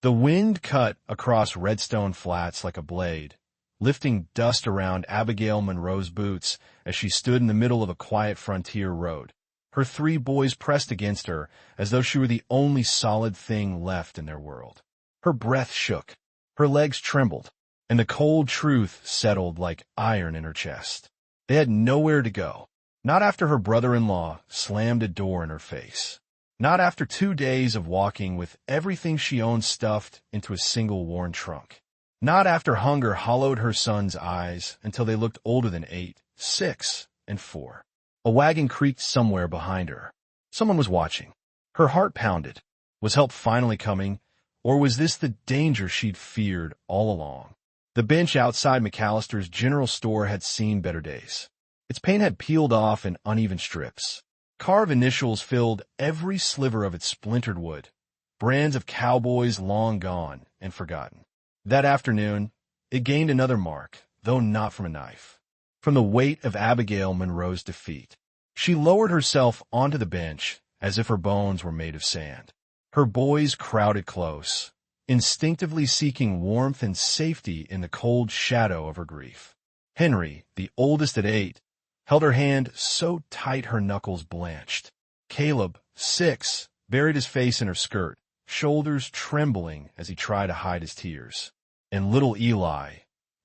The wind cut across Redstone Flats like a blade, lifting dust around Abigail Monroe's boots as she stood in the middle of a quiet frontier road. Her 3 boys pressed against her as though she were the only solid thing left in their world. Her breath shook, her legs trembled, and the cold truth settled like iron in her chest. They had nowhere to go. Not after her brother-in-law slammed a door in her face. Not after 2 days of walking with everything she owned stuffed into a single worn trunk. Not after hunger hollowed her son's eyes until they looked older than 8, 6, and 4. A wagon creaked somewhere behind her. Someone was watching. Her heart pounded. Was help finally coming, or was this the danger she'd feared all along? The bench outside McAllister's general store had seen better days. Its paint had peeled off in uneven strips. Carved initials filled every sliver of its splintered wood, brands of cowboys long gone and forgotten. That afternoon, it gained another mark, though not from a knife. From the weight of Abigail Monroe's defeat. She lowered herself onto the bench as if her bones were made of sand. Her boys crowded close, instinctively seeking warmth and safety in the cold shadow of her grief. Henry, the oldest at 8, held her hand so tight her knuckles blanched. Caleb, 6, buried his face in her skirt, shoulders trembling as he tried to hide his tears. And little Eli,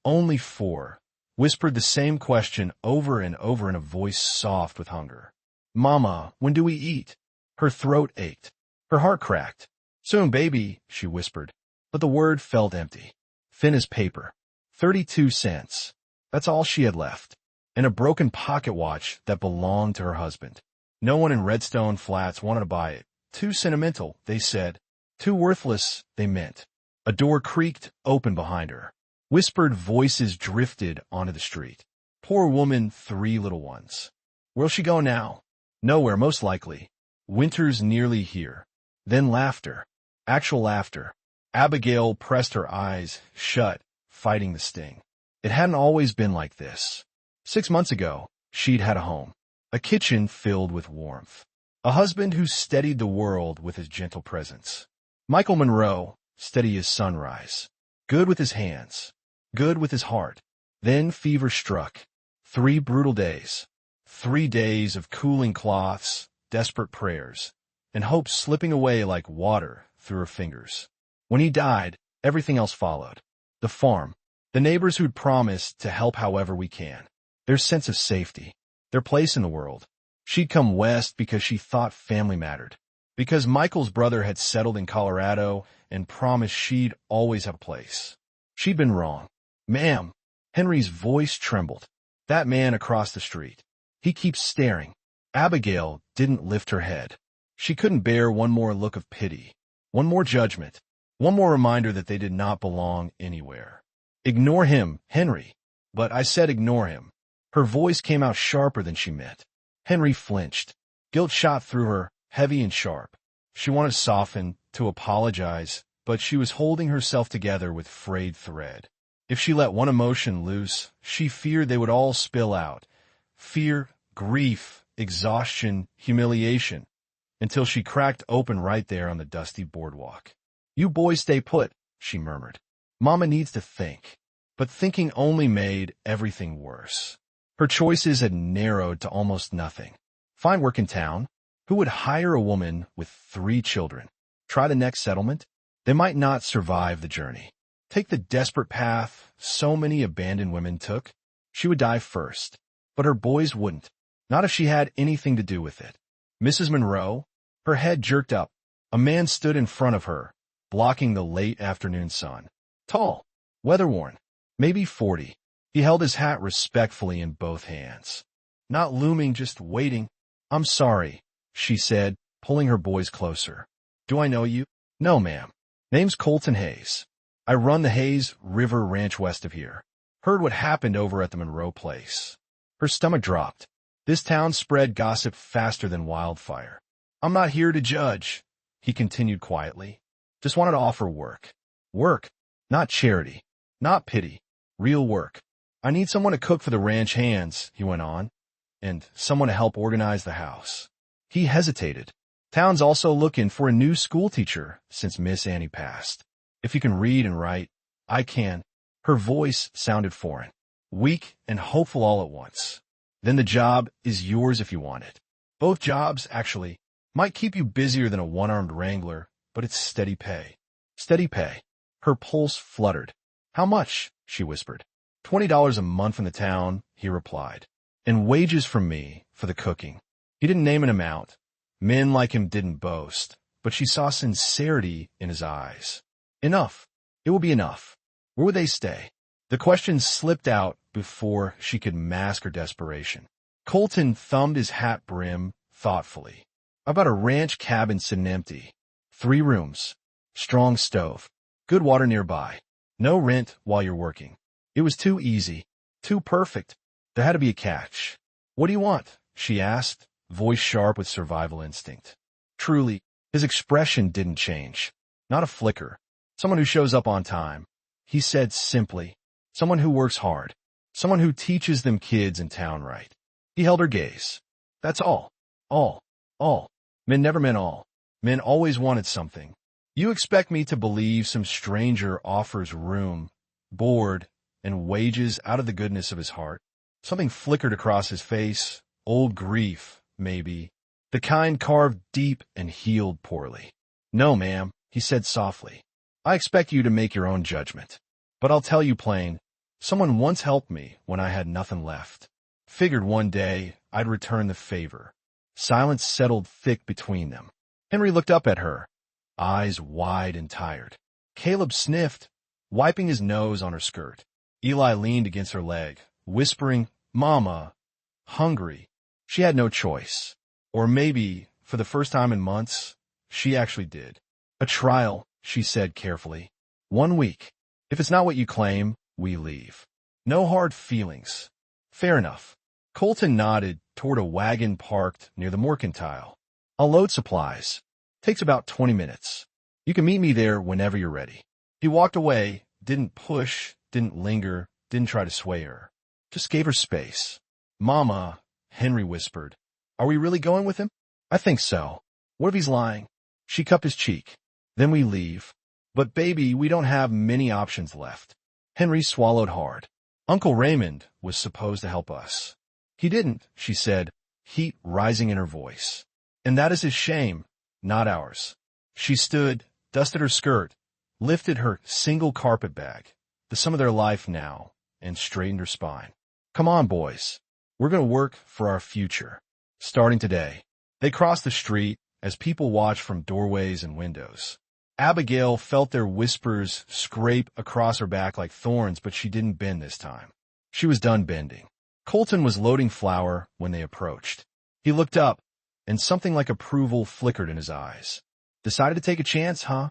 only 4, whispered the same question over and over in a voice soft with hunger. "Mama, when do we eat?" Her throat ached. Her heart cracked. "Soon, baby," she whispered, but the word felt empty, thin as paper. 32 cents. That's all she had left. And a broken pocket watch that belonged to her husband. No one in Redstone Flats wanted to buy it. Too sentimental, they said. Too worthless, they meant. A door creaked open behind her. Whispered voices drifted onto the street. Poor woman, 3 little ones. Where'll she go now? Nowhere, most likely. Winter's nearly here. Then laughter. Actual laughter. Abigail pressed her eyes shut, fighting the sting. It hadn't always been like this. 6 months ago, she'd had a home. A kitchen filled with warmth. A husband who steadied the world with his gentle presence. Michael Monroe, steady as sunrise. Good with his hands. Good with his heart. Then fever struck. 3 brutal days. 3 days of cooling cloths, desperate prayers, and hope slipping away like water through her fingers. When he died, everything else followed. The farm. The neighbors who'd promised to help however we can. Their sense of safety. Their place in the world. She'd come west because she thought family mattered. Because Michael's brother had settled in Colorado and promised she'd always have a place. She'd been wrong. "Ma'am." Henry's voice trembled. That man across the street. He keeps staring. Abigail didn't lift her head. She couldn't bear one more look of pity. One more judgment. One more reminder that they did not belong anywhere. "Ignore him, Henry." But I said ignore him. Her voice came out sharper than she meant. Henry flinched. Guilt shot through her, heavy and sharp. She wanted to soften, to apologize, but she was holding herself together with frayed thread. If she let one emotion loose, she feared they would all spill out. Fear, grief, exhaustion, humiliation, until she cracked open right there on the dusty boardwalk. "You boys stay put," she murmured. "Mama needs to think." But thinking only made everything worse. Her choices had narrowed to almost nothing. Find work in town. Who would hire a woman with 3 children? Try the next settlement? They might not survive the journey. Take the desperate path so many abandoned women took? She would die first. But her boys wouldn't. Not if she had anything to do with it. Mrs. Monroe? Her head jerked up. A man stood in front of her, blocking the late afternoon sun. Tall, weather-worn, maybe 40. He held his hat respectfully in both hands. Not looming, just waiting. "I'm sorry," she said, pulling her boys closer. "Do I know you?" "No, ma'am. Name's Colton Hayes. I run the Hayes River Ranch west of here. Heard what happened over at the Monroe place." Her stomach dropped. This town spread gossip faster than wildfire. "I'm not here to judge," he continued quietly. "Just wanted to offer work. Work, not charity, not pity, real work. I need someone to cook for the ranch hands," he went on, "and someone to help organize the house." He hesitated. "Town's also looking for a new school teacher since Miss Annie passed." If you can read and write, I can. Her voice sounded foreign, weak and hopeful all at once. Then the job is yours if you want it. Both jobs, actually, might keep you busier than a one-armed wrangler, but it's steady pay. Steady pay. Her pulse fluttered. How much? She whispered. $20 a month in the town, he replied. And wages from me for the cooking. He didn't name an amount. Men like him didn't boast, but she saw sincerity in his eyes. Enough. It will be enough. Where would they stay? The question slipped out before she could mask her desperation. Colton thumbed his hat brim thoughtfully. About a ranch cabin sitting empty. 3 rooms. Strong stove. Good water nearby. No rent while you're working. It was too easy. Too perfect. There had to be a catch. What do you want? She asked, voice sharp with survival instinct. Truly, his expression didn't change. Not a flicker. Someone who shows up on time. He said simply, someone who works hard. Someone who teaches them kids in town right. He held her gaze. That's all. All. All. Men never meant all. Men always wanted something. You expect me to believe some stranger offers room, board, and wages out of the goodness of his heart? Something flickered across his face. Old grief, maybe. The kind carved deep and healed poorly. No, ma'am, he said softly. I expect you to make your own judgment. But I'll tell you plain, someone once helped me when I had nothing left. Figured one day I'd return the favor. Silence settled thick between them. Henry looked up at her, eyes wide and tired. Caleb sniffed, wiping his nose on her skirt. Eli leaned against her leg, whispering, Mama, hungry. She had no choice. Or maybe, for the first time in months, she actually did. A trial, she said carefully. 1 week. If it's not what you claim, we leave. No hard feelings. Fair enough. Colton nodded toward a wagon parked near the mercantile. I'll load supplies. Takes about 20 minutes. You can meet me there whenever you're ready. He walked away, didn't push, didn't linger, didn't try to sway her. Just gave her space. Mama, Henry whispered. Are we really going with him? I think so. What if he's lying? She cupped his cheek. Then we leave. But baby, we don't have many options left. Henry swallowed hard. Uncle Raymond was supposed to help us. He didn't, she said, heat rising in her voice. And that is his shame, not ours. She stood, dusted her skirt, lifted her single carpet bag, the sum of their life now, and straightened her spine. Come on, boys. We're going to work for our future. Starting today. They crossed the street as people watched from doorways and windows. Abigail felt their whispers scrape across her back like thorns, but she didn't bend this time. She was done bending. Colton was loading flour when they approached. He looked up, and something like approval flickered in his eyes. Decided to take a chance, huh?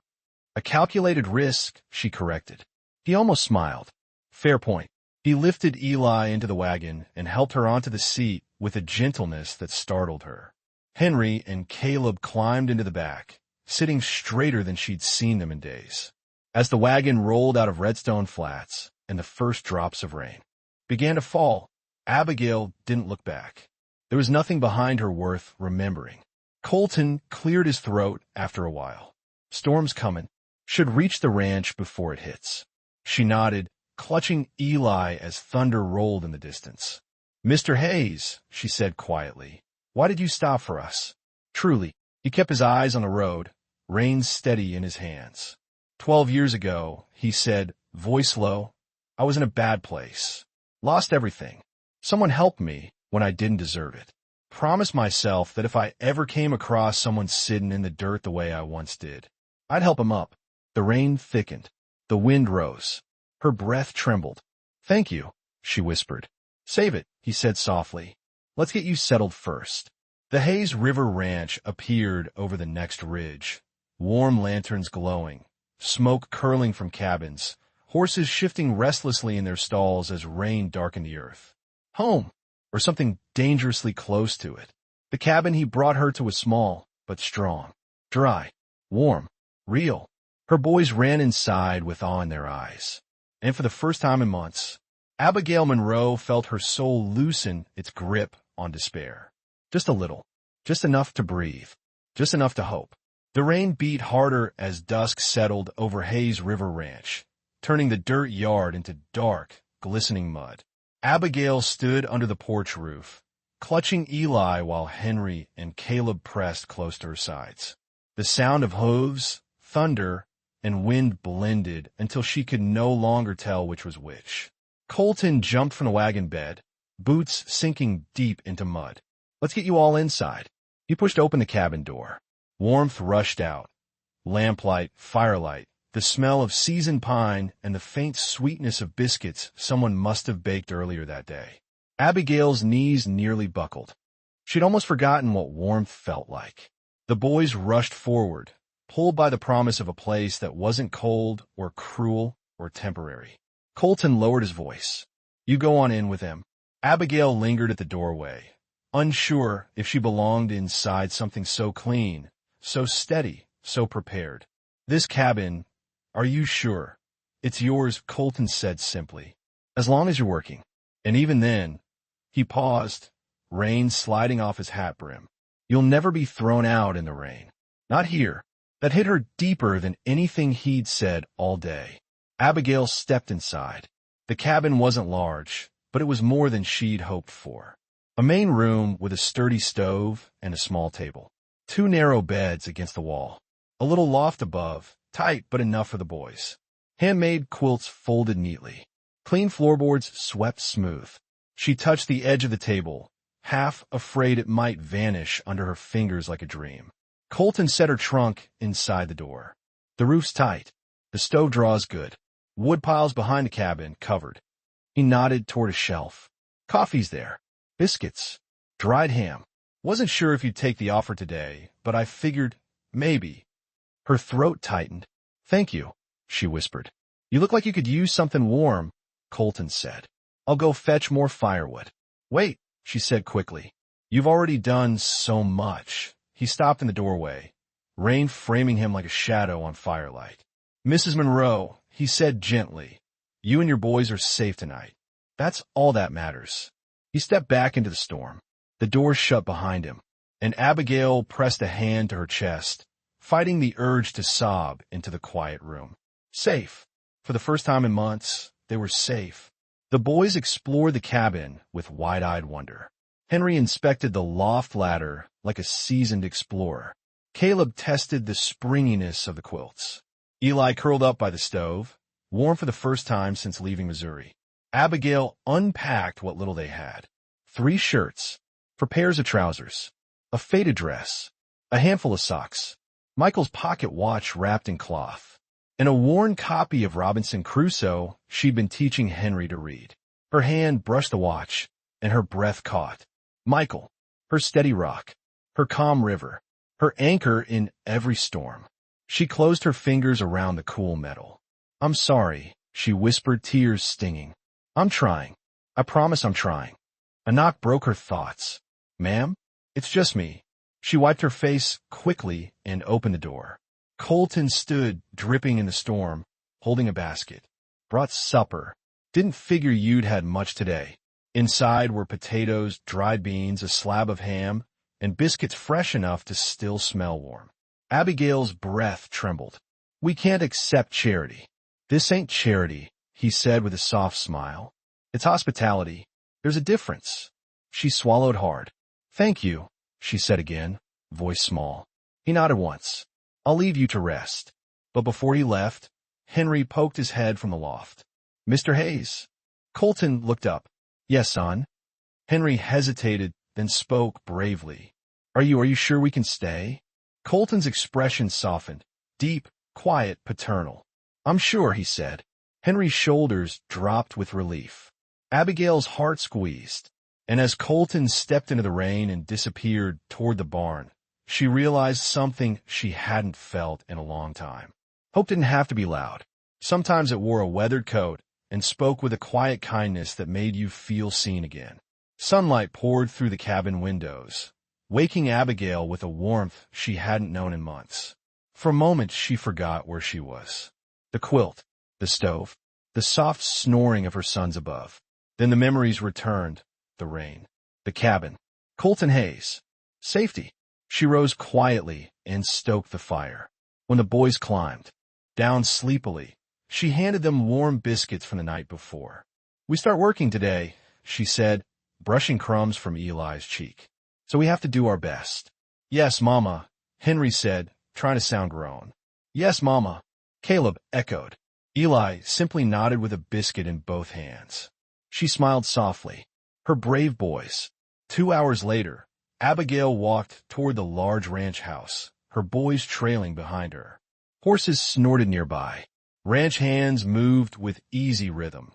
A calculated risk, she corrected. He almost smiled. Fair point. He lifted Eli into the wagon and helped her onto the seat with a gentleness that startled her. Henry and Caleb climbed into the back, sitting straighter than she'd seen them in days. As the wagon rolled out of Redstone Flats and the first drops of rain began to fall, Abigail didn't look back. There was nothing behind her worth remembering. Colton cleared his throat after a while. Storm's coming. Should reach the ranch before it hits. She nodded, clutching Eli as thunder rolled in the distance. Mr. Hayes, she said quietly, why did you stop for us? Truly, he kept his eyes on the road, reins steady in his hands. 12 years ago, he said, voice low, I was in a bad place. Lost everything. Someone helped me when I didn't deserve it. Promised myself that if I ever came across someone sitting in the dirt the way I once did, I'd help him up. The rain thickened. The wind rose. Her breath trembled. Thank you, she whispered. Save it, he said softly. Let's get you settled first. The Hayes River Ranch appeared over the next ridge. Warm lanterns glowing, smoke curling from cabins, horses shifting restlessly in their stalls as rain darkened the earth. Home, or something dangerously close to it. The cabin he brought her to was small, but strong, dry, warm, real. Her boys ran inside with awe in their eyes. And for the first time in months, Abigail Monroe felt her soul loosen its grip on despair. Just a little. Just enough to breathe. Just enough to hope. The rain beat harder as dusk settled over Hayes River Ranch, turning the dirt yard into dark, glistening mud. Abigail stood under the porch roof, clutching Eli while Henry and Caleb pressed close to her sides. The sound of hooves, thunder, and wind blended until she could no longer tell which was which. Colton jumped from the wagon bed, boots sinking deep into mud. "Let's get you all inside." He pushed open the cabin door. Warmth rushed out. Lamplight, firelight, the smell of seasoned pine, and the faint sweetness of biscuits someone must have baked earlier that day. Abigail's knees nearly buckled. She'd almost forgotten what warmth felt like. The boys rushed forward, pulled by the promise of a place that wasn't cold or cruel or temporary. Colton lowered his voice. "You go on in with him." Abigail lingered at the doorway, unsure if she belonged inside something so clean, so steady, so prepared. "This cabin, are you sure? It's yours," Colton said simply. "As long as you're working." And even then, he paused, rain sliding off his hat brim. "You'll never be thrown out in the rain. Not here." That hit her deeper than anything he'd said all day. Abigail stepped inside. The cabin wasn't large, but it was more than she'd hoped for. A main room with a sturdy stove and a small table. 2 narrow beds against the wall. A little loft above, tight but enough for the boys. Handmade quilts folded neatly. Clean floorboards swept smooth. She touched the edge of the table, half afraid it might vanish under her fingers like a dream. Colton set her trunk inside the door. "The roof's tight. The stove draws good. Wood piles behind the cabin covered." He nodded toward a shelf. "Coffee's there. Biscuits. Dried ham. Wasn't sure if you'd take the offer today, but I figured, maybe." Her throat tightened. "Thank you," she whispered. "You look like you could use something warm," Colton said. "I'll go fetch more firewood." "Wait," she said quickly. "You've already done so much." He stopped in the doorway, rain framing him like a shadow on firelight. "Mrs. Monroe," he said gently, "you and your boys are safe tonight. That's all that matters." He stepped back into the storm. The door shut behind him, and Abigail pressed a hand to her chest, fighting the urge to sob into the quiet room. Safe. For the first time in months, they were safe. The boys explored the cabin with wide-eyed wonder. Henry inspected the loft ladder like a seasoned explorer. Caleb tested the springiness of the quilts. Eli curled up by the stove, warm for the first time since leaving Missouri. Abigail unpacked what little they had. 3 shirts, 4 pairs of trousers, a faded dress, a handful of socks, Michael's pocket watch wrapped in cloth, and a worn copy of Robinson Crusoe she'd been teaching Henry to read. Her hand brushed the watch, and her breath caught. Michael, her steady rock, her calm river, her anchor in every storm. She closed her fingers around the cool metal. "I'm sorry," she whispered, tears stinging. "I'm trying. I promise I'm trying." A knock broke her thoughts. "Ma'am?" "It's just me." She wiped her face quickly and opened the door. Colton stood, dripping in the storm, holding a basket. "Brought supper. Didn't figure you'd had much today." Inside were potatoes, dried beans, a slab of ham, and biscuits fresh enough to still smell warm. Abigail's breath trembled. "We can't accept charity." "This ain't charity," he said with a soft smile. "It's hospitality. There's a difference." She swallowed hard. "Thank you," she said again, voice small. He nodded once. "I'll leave you to rest." But before he left, Henry poked his head from the loft. "Mr. Hayes." Colton looked up. "Yes, son." Henry hesitated, then spoke bravely. Are you sure we can stay?" Colton's expression softened, deep, quiet, paternal. "I'm sure," he said. Henry's shoulders dropped with relief. Abigail's heart squeezed, and as Colton stepped into the rain and disappeared toward the barn, she realized something she hadn't felt in a long time. Hope didn't have to be loud. Sometimes it wore a weathered coat and spoke with a quiet kindness that made you feel seen again. Sunlight poured through the cabin windows, waking Abigail with a warmth she hadn't known in months. For a moment she forgot where she was. The quilt, the stove, the soft snoring of her sons above. Then the memories returned, the rain, the cabin, Colton Hayes. Safety. She rose quietly, and stoked the fire. When the boys climbed down sleepily, she handed them warm biscuits from the night before. "We start working today," she said, brushing crumbs from Eli's cheek. "So we have to do our best." "Yes, Mama," Henry said, trying to sound grown. "Yes, Mama," Caleb echoed. Eli simply nodded with a biscuit in both hands. She smiled softly. Her brave boys. 2 hours later, Abigail walked toward the large ranch house, her boys trailing behind her. Horses snorted nearby. Ranch hands moved with easy rhythm.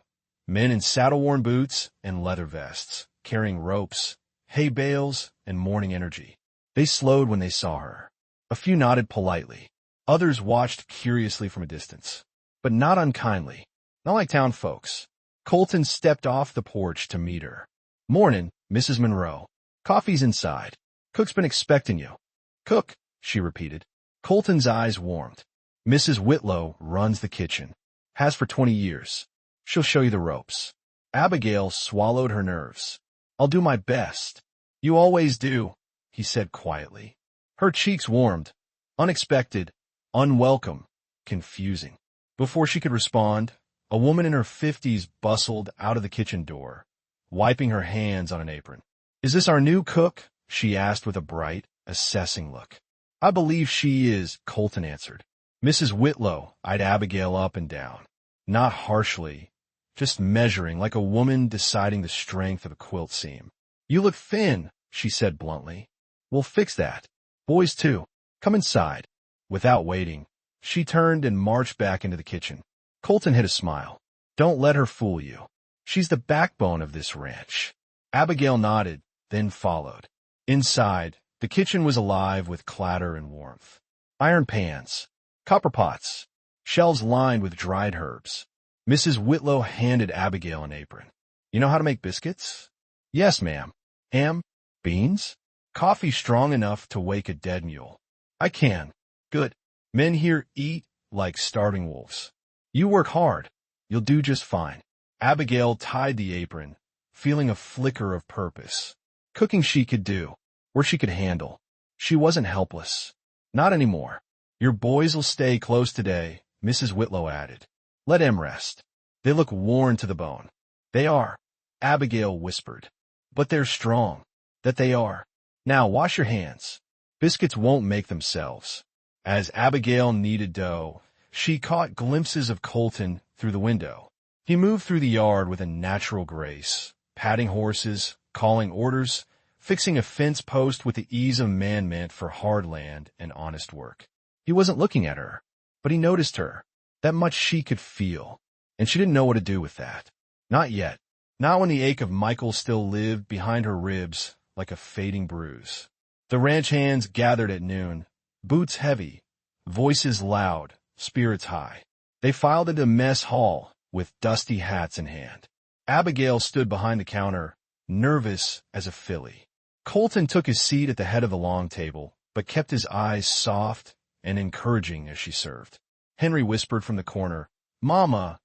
Men in saddle-worn boots and leather vests, carrying ropes, hay bales, and morning energy. They slowed when they saw her. A few nodded politely. Others watched curiously from a distance, but not unkindly, not like town folks. Colton stepped off the porch to meet her. "Mornin', Mrs. Monroe. Coffee's inside. Cook's been expecting you." "Cook," she repeated. Colton's eyes warmed. "Mrs. Whitlow runs the kitchen. Has for 20 years. She'll show you the ropes." Abigail swallowed her nerves. "I'll do my best." "You always do," he said quietly. Her cheeks warmed. Unexpected, unwelcome, confusing. Before she could respond, a woman in her 50s bustled out of the kitchen door, wiping her hands on an apron. "Is this our new cook?" she asked with a bright, assessing look. "I believe she is," Colton answered. Mrs. Whitlow eyed Abigail up and down, not harshly, just measuring like a woman deciding the strength of a quilt seam. "You look thin," she said bluntly. "We'll fix that. Boys too. Come inside." Without waiting, she turned and marched back into the kitchen. Colton hid a smile. "Don't let her fool you. She's the backbone of this ranch." Abigail nodded, then followed. Inside, the kitchen was alive with clatter and warmth. Iron pans, copper pots, shelves lined with dried herbs. Mrs. Whitlow handed Abigail an apron. "You know how to make biscuits?" "Yes, ma'am." "Ham? Beans? Coffee strong enough to wake a dead mule?" "I can." "Good. Men here eat like starving wolves. You work hard. You'll do just fine." Abigail tied the apron, feeling a flicker of purpose. Cooking she could do, or she could handle. She wasn't helpless. Not anymore. "Your boys'll stay close today," Mrs. Whitlow added. "Let 'em rest. They look worn to the bone." "They are," Abigail whispered. "But they're strong." "That they are. Now wash your hands. Biscuits won't make themselves." As Abigail kneaded dough, she caught glimpses of Colton through the window. He moved through the yard with a natural grace, patting horses, calling orders, fixing a fence post with the ease a man meant for hard land and honest work. He wasn't looking at her, but he noticed her. That much she could feel, and she didn't know what to do with that. Not yet. Not when the ache of Michael still lived behind her ribs like a fading bruise. The ranch hands gathered at noon, boots heavy, voices loud, spirits high. They filed into mess hall with dusty hats in hand. Abigail stood behind the counter, nervous as a filly. Colton took his seat at the head of the long table, but kept his eyes soft and encouraging as she served. Henry whispered from the corner, "Mama,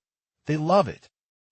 they love it."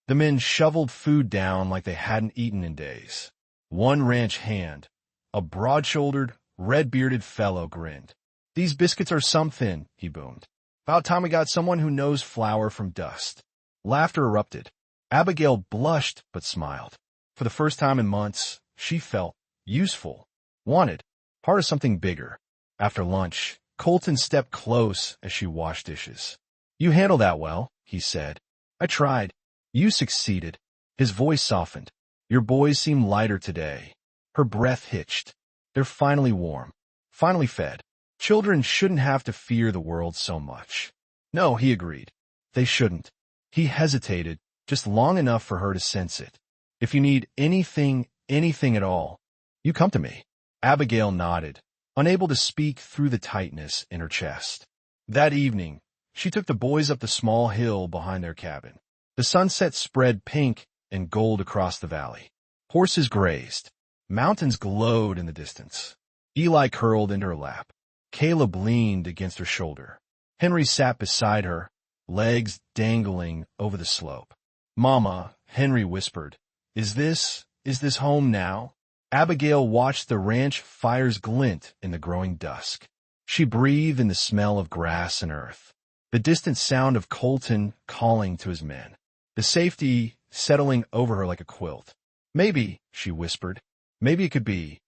The men shoveled food down like they hadn't eaten in days. One ranch hand, a broad-shouldered, red-bearded fellow, grinned. "These biscuits are something," he boomed. "About time we got someone who knows flour from dust." Laughter erupted. Abigail blushed but smiled. For the first time in months, she felt useful, wanted, part of something bigger. After lunch, Colton stepped close as she washed dishes. "You handled that well," he said. "I tried. You succeeded." His voice softened. "Your boys seem lighter today." Her breath hitched. "They're finally warm, finally fed. Children shouldn't have to fear the world so much." "No," he agreed. "They shouldn't." He hesitated, just long enough for her to sense it. "If you need anything at all, you come to me." Abigail nodded, unable to speak through the tightness in her chest. That evening, she took the boys up the small hill behind their cabin. The sunset spread pink and gold across the valley. Horses grazed. Mountains glowed in the distance. Eli curled into her lap. Caleb leaned against her shoulder. Henry sat beside her, legs dangling over the slope. "Mama," Henry whispered, Is this home now?" Abigail watched the ranch fires glint in the growing dusk. She breathed in the smell of grass and earth, the distant sound of Colton calling to his men, the safety settling over her like a quilt. Maybe, she whispered, maybe it could be.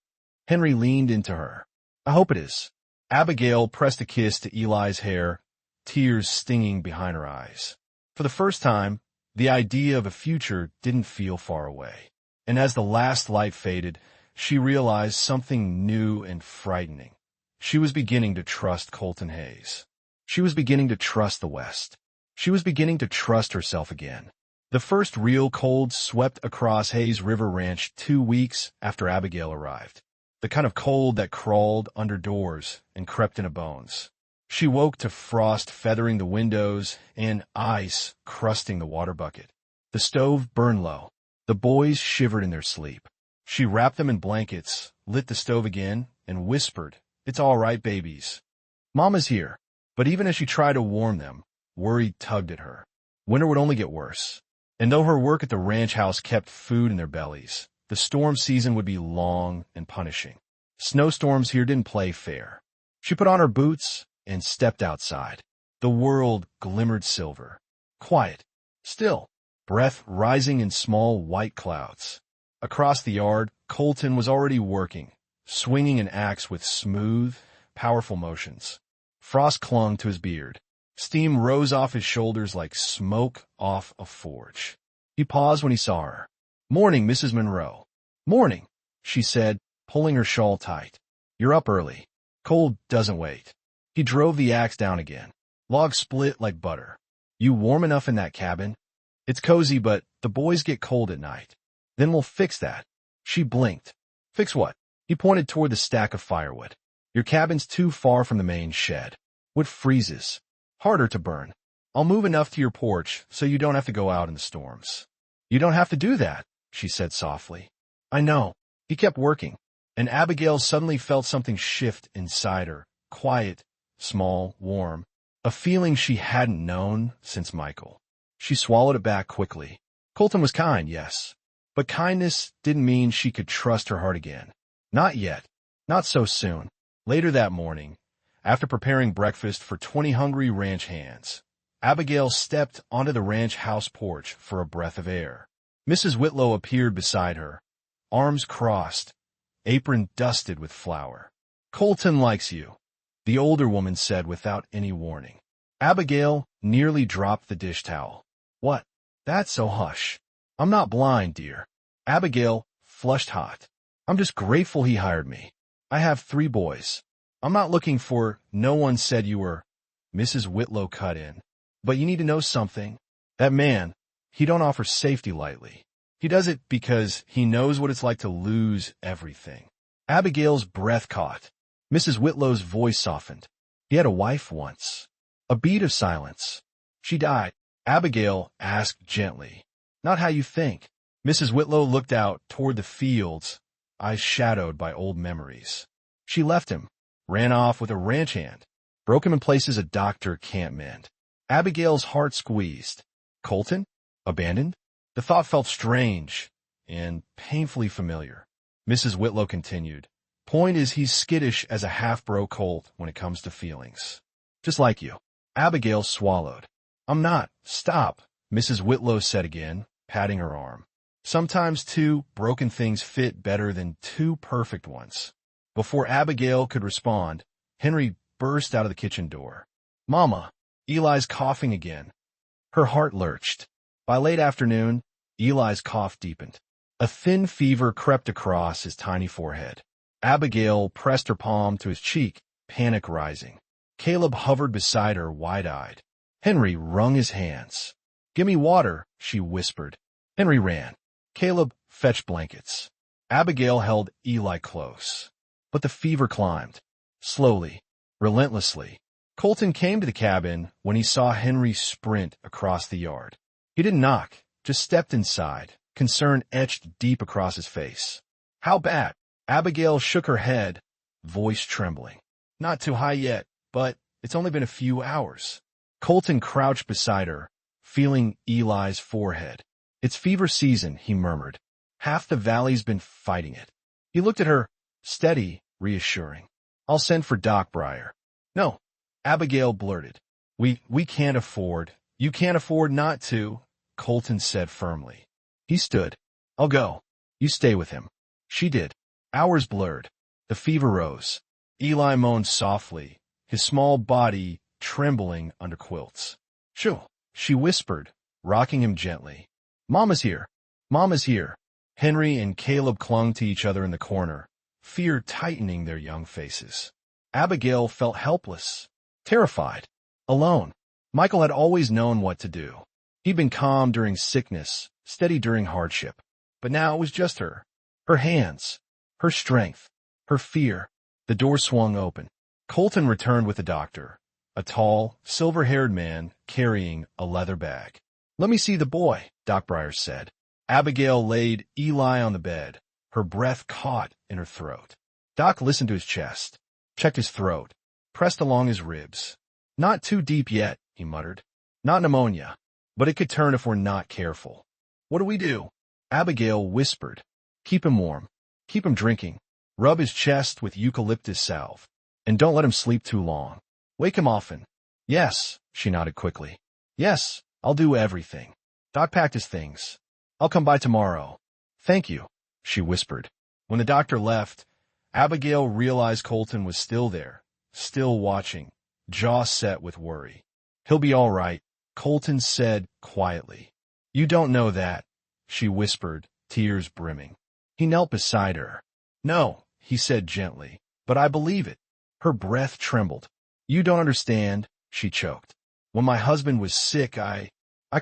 Henry leaned into her. I hope it is. Abigail pressed a kiss to Eli's hair, tears stinging behind her eyes. For the first time, the idea of a future didn't feel far away. And as the last light faded, she realized something new and frightening. She was beginning to trust Colton Hayes. She was beginning to trust the West. She was beginning to trust herself again. The first real cold swept across Hayes River Ranch 2 weeks after Abigail arrived. The kind of cold that crawled under doors and crept into bones. She woke to frost feathering the windows and ice crusting the water bucket. The stove burned low. The boys shivered in their sleep. She wrapped them in blankets, lit the stove again, and whispered, "It's all right, babies. Mama's here." But even as she tried to warm them, worry tugged at her. Winter would only get worse. And though her work at the ranch house kept food in their bellies, the storm season would be long and punishing. Snowstorms here didn't play fair. She put on her boots and stepped outside. The world glimmered silver. Quiet. Still. Breath rising in small white clouds. Across the yard, Colton was already working, swinging an axe with smooth, powerful motions. Frost clung to his beard. Steam rose off his shoulders like smoke off a forge. He paused when he saw her. "Morning, Mrs. Monroe." "Morning," she said, pulling her shawl tight. "You're up early. Cold doesn't wait." He drove the axe down again. Logs split like butter. "You warm enough in that cabin?" "It's cozy, but the boys get cold at night." "Then we'll fix that." She blinked. "Fix what?" He pointed toward the stack of firewood. "Your cabin's too far from the main shed. Wood freezes. Harder to burn. I'll move enough to your porch so you don't have to go out in the storms." "You don't have to do that," she said softly. "I know." He kept working, and Abigail suddenly felt something shift inside her, quiet, small, warm, a feeling she hadn't known since Michael. She swallowed it back quickly. Colton was kind, yes, but kindness didn't mean she could trust her heart again. Not yet. Not so soon. Later that morning, after preparing breakfast for 20 hungry ranch hands, Abigail stepped onto the ranch house porch for a breath of air. Mrs. Whitlow appeared beside her, arms crossed, apron dusted with flour. "Colton likes you," the older woman said without any warning. Abigail nearly dropped the dish towel. "What?" "That's so hush. I'm not blind, dear." Abigail flushed hot. "I'm just grateful he hired me. I have 3 boys. I'm not looking for—" "No one said you were," Mrs. Whitlow cut in. "But you need to know something. That man, he don't offer safety lightly. He does it because he knows what it's like to lose everything." Abigail's breath caught. Mrs. Whitlow's voice softened. "He had a wife once." A beat of silence. "She died," Abigail asked gently. "Not how you think." Mrs. Whitlow looked out toward the fields, eyes shadowed by old memories. "She left him, ran off with a ranch hand, broke him in places a doctor can't mend." Abigail's heart squeezed. Colton? Abandoned? The thought felt strange and painfully familiar. Mrs. Whitlow continued. "Point is he's skittish as a half-bro colt when it comes to feelings. Just like you." Abigail swallowed. "I'm not. Stop," Mrs. Whitlow said again, patting her arm. "Sometimes 2 broken things fit better than 2 perfect ones." Before Abigail could respond, Henry burst out of the kitchen door. "Mama!" Eli's coughing again. Her heart lurched. By late afternoon, Eli's cough deepened. A thin fever crept across his tiny forehead. Abigail pressed her palm to his cheek, panic rising. Caleb hovered beside her, wide-eyed. Henry wrung his hands. "Give me water," she whispered. Henry ran. Caleb fetched blankets. Abigail held Eli close. But the fever climbed. Slowly, relentlessly. Colton came to the cabin when he saw Henry sprint across the yard. He didn't knock, just stepped inside, concern etched deep across his face. "How bad?" Abigail shook her head, voice trembling. "Not too high yet, but it's only been a few hours." Colton crouched beside her, feeling Eli's forehead. "It's fever season," he murmured. "Half the valley's been fighting it." He looked at her, steady, reassuring. "I'll send for Doc Breyer." No, Abigail blurted. We can't afford. You can't afford not to, Colton said firmly. He stood. I'll go. You stay with him. She did. Hours blurred. The fever rose. Eli moaned softly, his small body trembling under quilts. Shoo, she whispered, rocking him gently. Mama's here. Mama's here. Henry and Caleb clung to each other in the corner, fear tightening their young faces. Abigail felt helpless, terrified, alone. Michael had always known what to do. He'd been calm during sickness, steady during hardship. But now it was just her. Her hands, her strength, her fear. The door swung open. Colton returned with the doctor, a tall, silver-haired man carrying a leather bag. Let me see the boy, Doc Byers said. Abigail laid Eli on the bed, her breath caught in her throat. Doc listened to his chest, checked his throat, pressed along his ribs. Not too deep yet, he muttered. Not pneumonia, but it could turn if we're not careful. What do we do? Abigail whispered. Keep him warm. Keep him drinking. Rub his chest with eucalyptus salve. And don't let him sleep too long. Wake him often. Yes, she nodded quickly. Yes, I'll do everything. Doc packed his things. I'll come by tomorrow. Thank you, she whispered. When the doctor left, Abigail realized Colton was still there, still watching, jaw set with worry. He'll be all right, Colton said quietly. You don't know that, she whispered, tears brimming. He knelt beside her. No, he said gently, but I believe it. Her breath trembled. You don't understand, she choked. When my husband was sick, I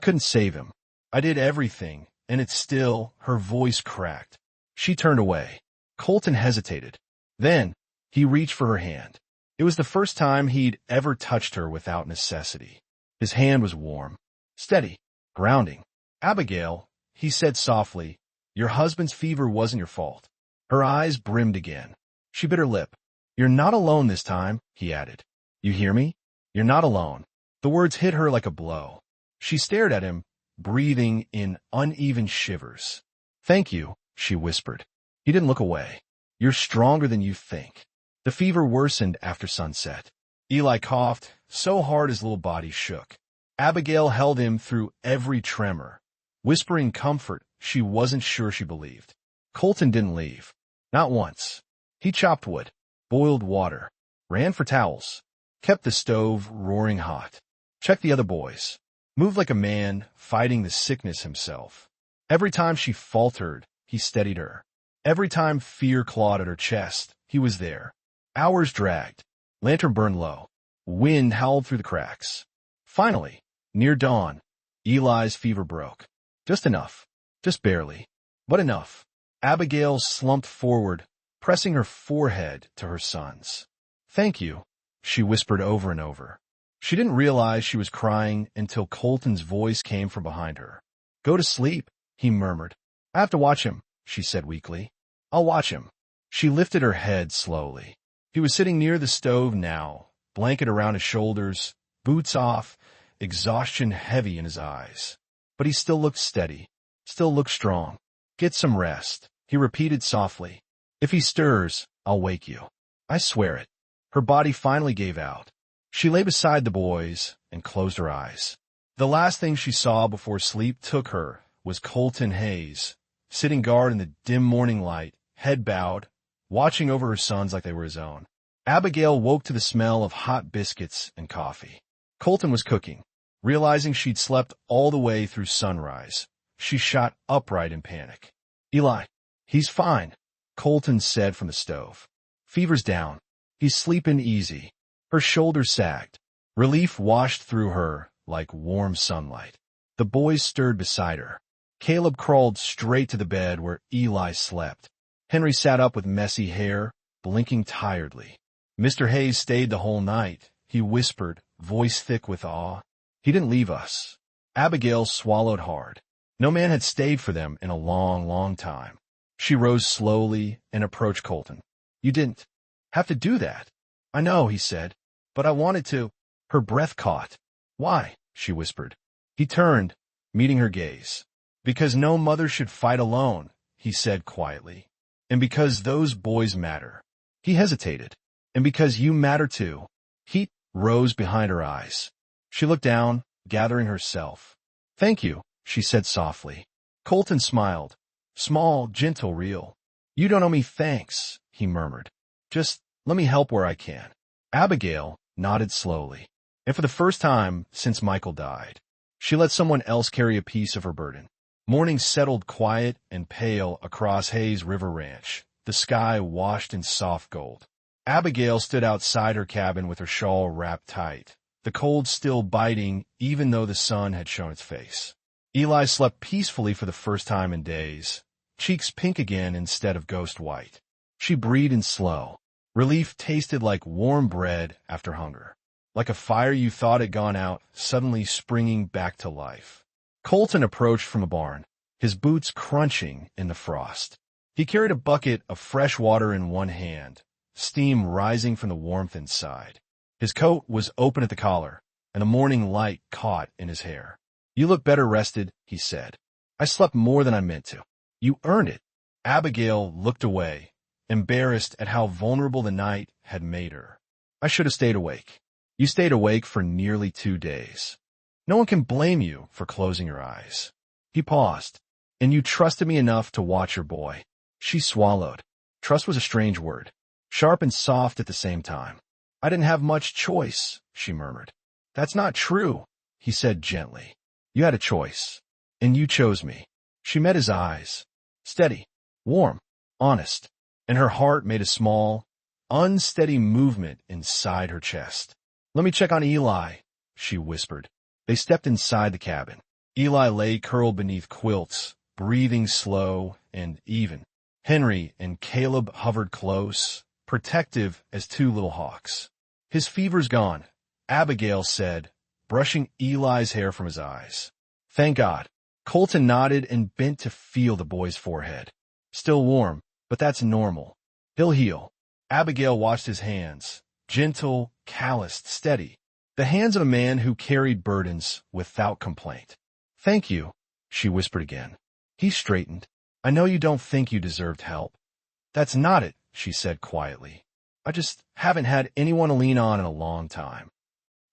couldn't save him. I did everything, and it's still, her voice cracked. She turned away. Colton hesitated. Then, he reached for her hand. It was the first time he'd ever touched her without necessity. His hand was warm, steady, grounding. Abigail, he said softly, your husband's fever wasn't your fault. Her eyes brimmed again. She bit her lip. You're not alone this time, he added. You hear me? You're not alone. The words hit her like a blow. She stared at him, breathing in uneven shivers. Thank you, she whispered. He didn't look away. You're stronger than you think. The fever worsened after sunset. Eli coughed so hard his little body shook. Abigail held him through every tremor, whispering comfort she wasn't sure she believed. Colton didn't leave. Not once. He chopped wood, boiled water, ran for towels, kept the stove roaring hot, checked the other boys, moved like a man fighting the sickness himself. Every time she faltered, he steadied her. Every time fear clawed at her chest, he was there. Hours dragged. Lantern burned low. Wind howled through the cracks. Finally, near dawn, Eli's fever broke. Just enough. Just barely. But enough. Abigail slumped forward, pressing her forehead to her son's. Thank you, she whispered over and over. She didn't realize she was crying until Colton's voice came from behind her. Go to sleep, he murmured. I have to watch him, she said weakly. I'll watch him. She lifted her head slowly. He was sitting near the stove now, blanket around his shoulders, boots off, exhaustion heavy in his eyes. But he still looked steady, still looked strong. Get some rest, he repeated softly. If he stirs, I'll wake you. I swear it. Her body finally gave out. She lay beside the boys and closed her eyes. The last thing she saw before sleep took her was Colton Hayes, sitting guard in the dim morning light, head bowed, watching over her sons like they were his own. Abigail woke to the smell of hot biscuits and coffee. Colton was cooking. Realizing she'd slept all the way through sunrise, she shot upright in panic. Eli, he's fine, Colton said from the stove. Fever's down. He's sleeping easy. Her shoulders sagged. Relief washed through her like warm sunlight. The boys stirred beside her. Caleb crawled straight to the bed where Eli slept. Henry sat up with messy hair, blinking tiredly. Mr. Hayes stayed the whole night, he whispered, voice thick with awe. He didn't leave us. Abigail swallowed hard. No man had stayed for them in a long, long time. She rose slowly and approached Colton. You didn't have to do that. I know, he said, but I wanted to. Her breath caught. Why? She whispered. He turned, meeting her gaze. Because no mother should fight alone, he said quietly. And because those boys matter. He hesitated. And because you matter too. Heat rose behind her eyes. She looked down, gathering herself. "Thank you," she said softly. Colton smiled. Small, gentle, real. "You don't owe me thanks," he murmured. "Just let me help where I can." Abigail nodded slowly. And for the first time since Michael died, she let someone else carry a piece of her burden. Morning settled quiet and pale across Hayes River Ranch, the sky washed in soft gold. Abigail stood outside her cabin with her shawl wrapped tight, the cold still biting even though the sun had shown its face. Eli slept peacefully for the first time in days, cheeks pink again instead of ghost white. She breathed in slow. Relief tasted like warm bread after hunger, like a fire you thought had gone out suddenly springing back to life. Colton approached from a barn, his boots crunching in the frost. He carried a bucket of fresh water in one hand, steam rising from the warmth inside. His coat was open at the collar, and the morning light caught in his hair. "You look better rested," he said. "I slept more than I meant to." "You earned it." Abigail looked away, embarrassed at how vulnerable the night had made her. "I should have stayed awake." "You stayed awake for nearly 2 days. No one can blame you for closing your eyes." He paused. "And you trusted me enough to watch your boy." She swallowed. Trust was a strange word, sharp and soft at the same time. "I didn't have much choice," she murmured. "That's not true," he said gently. "You had a choice, and you chose me." She met his eyes, steady, warm, honest, and her heart made a small, unsteady movement inside her chest. "Let me check on Eli," she whispered. They stepped inside the cabin. Eli lay curled beneath quilts, breathing slow and even. Henry and Caleb hovered close, protective as 2 little hawks. "His fever's gone," Abigail said, brushing Eli's hair from his eyes. "Thank God." Colton nodded and bent to feel the boy's forehead. "Still warm, but that's normal. He'll heal." Abigail watched his hands, gentle, calloused, steady. The hands of a man who carried burdens without complaint. "Thank you," she whispered again. He straightened. "I know you don't think you deserved help." "That's not it," she said quietly. "I just haven't had anyone to lean on in a long time."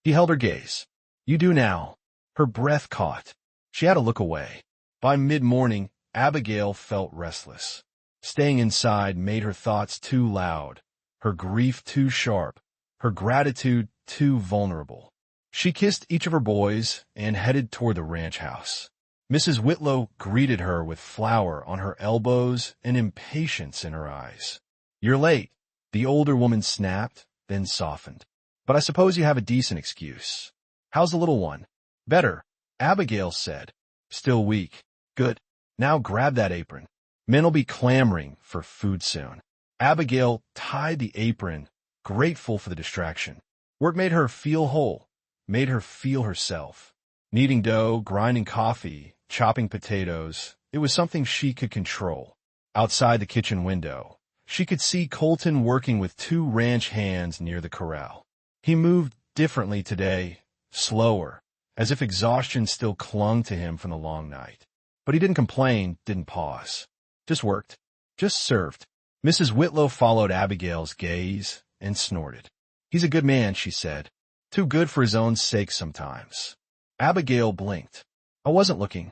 He held her gaze. "You do now." Her breath caught. She had to look away. By mid-morning, Abigail felt restless. Staying inside made her thoughts too loud, her grief too sharp, her gratitude too vulnerable. She kissed each of her boys and headed toward the ranch house. Mrs. Whitlow greeted her with flour on her elbows and impatience in her eyes. "You're late," the older woman snapped, then softened. "But I suppose you have a decent excuse. How's the little one?" "Better," Abigail said. "Still weak." "Good. Now grab that apron. Men'll be clamoring for food soon." Abigail tied the apron, grateful for the distraction. Work made her feel whole, made her feel herself. Kneading dough, grinding coffee, chopping potatoes, it was something she could control. Outside the kitchen window, she could see Colton working with 2 ranch hands near the corral. He moved differently today, slower, as if exhaustion still clung to him from the long night. But he didn't complain, didn't pause. Just worked, just served. Mrs. Whitlow followed Abigail's gaze and snorted. "He's a good man," she said. "Too good for his own sake sometimes." Abigail blinked. "I wasn't looking."